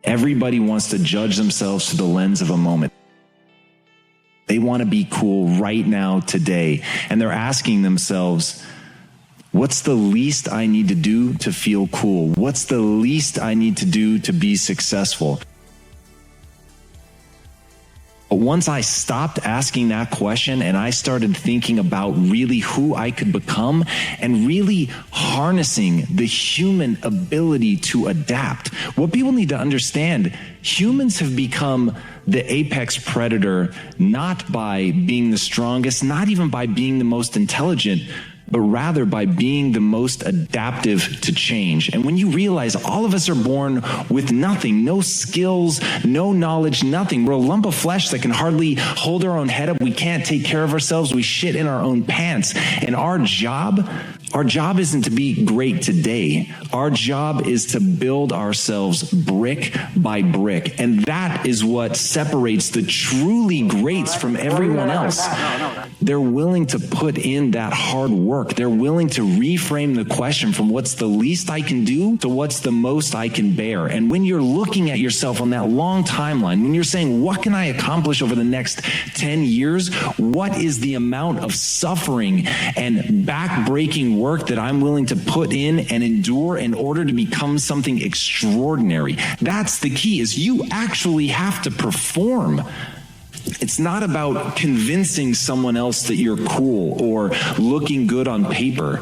Everybody wants to judge themselves through the lens of a moment. They want to be cool right now, today. And they're asking themselves, what's the least I need to do to feel cool? What's the least I need to do to be successful? But once I stopped asking that question and I started thinking about really who I could become and really harnessing the human ability to adapt, what people need to understand, humans have become the apex predator, not by being the strongest, not even by being the most intelligent, but rather by being the most adaptive to change. And when you realize all of us are born with nothing, no skills, no knowledge, nothing. We're a lump of flesh that can hardly hold our own head up. We can't take care of ourselves. We shit in our own pants. And our job isn't to be great today. Our job is to build ourselves brick by brick. And that is what separates the truly greats from everyone else. They're willing to put in that hard work. They're willing to reframe the question from what's the least I can do to what's the most I can bear. And when you're looking at yourself on that long timeline, when you're saying, what can I accomplish over the next 10 years? What is the amount of suffering and back-breaking work that I'm willing to put in and endure in order to become something extraordinary? That's the key, is you actually have to perform. It's not about convincing someone else that you're cool or looking good on paper.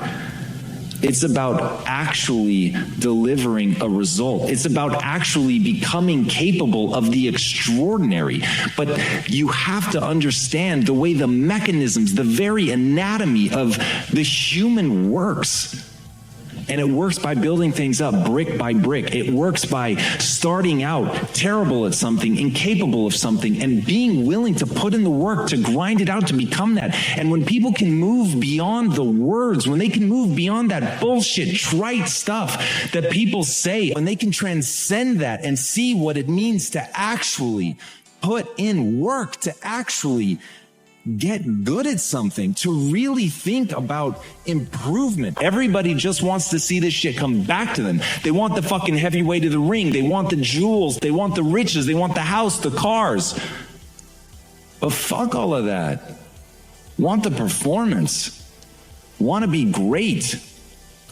It's about actually delivering a result. It's about actually becoming capable of the extraordinary. But you have to understand the way the mechanisms, the very anatomy of the human works. And it works by building things up brick by brick. It works by starting out terrible at something, incapable of something, and being willing to put in the work to grind it out to become that. And when people can move beyond the words, when they can move beyond that bullshit, trite stuff that people say, when they can transcend that and see what it means to actually put in work, to actually get good at something, to really think about improvement. Everybody just wants to see this shit come back to them. They want the fucking heavyweight of the ring. They want the jewels. They want the riches. They want the house, the cars. But fuck all of that. Want the performance. Want to be great.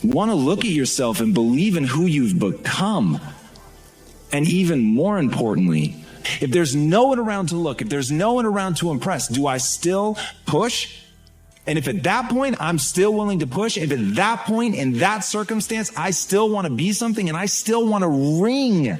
Want to look at yourself and believe in who you've become. And even more importantly, if there's no one around to look, if there's no one around to impress, do I still push? And if at that point I'm still willing to push, if at that point in that circumstance I still want to be something and I still want to wring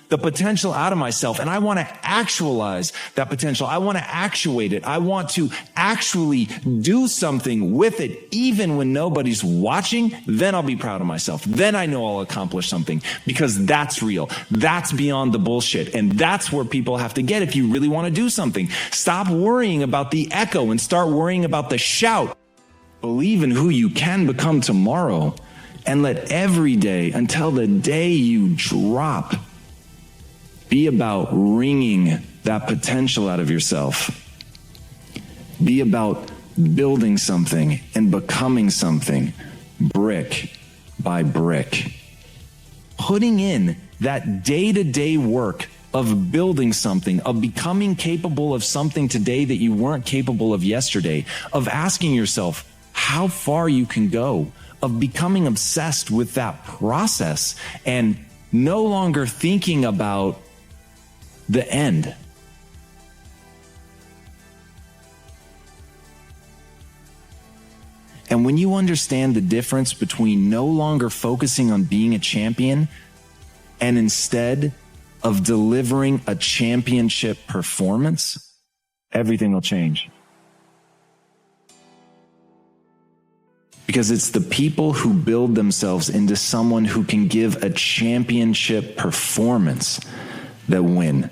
the potential out of myself and I want to actualize that potential, I want to actuate it, I want to actually do something with it even when nobody's watching, then I'll be proud of myself. Then I know I'll accomplish something, because that's real. That's beyond the bullshit. And that's where people have to get if you really want to do something. Stop worrying about the echo and start worrying about the shout. Believe in who you can become tomorrow, and let every day until the day you drop be about wringing that potential out of yourself. Be about building something and becoming something brick by brick. Putting in that day-to-day work of building something, of becoming capable of something today that you weren't capable of yesterday, of asking yourself how far you can go, of becoming obsessed with that process and no longer thinking about the end. And when you understand the difference between no longer focusing on being a champion and instead of delivering a championship performance, everything will change. Because it's the people who build themselves into someone who can give a championship performance that win.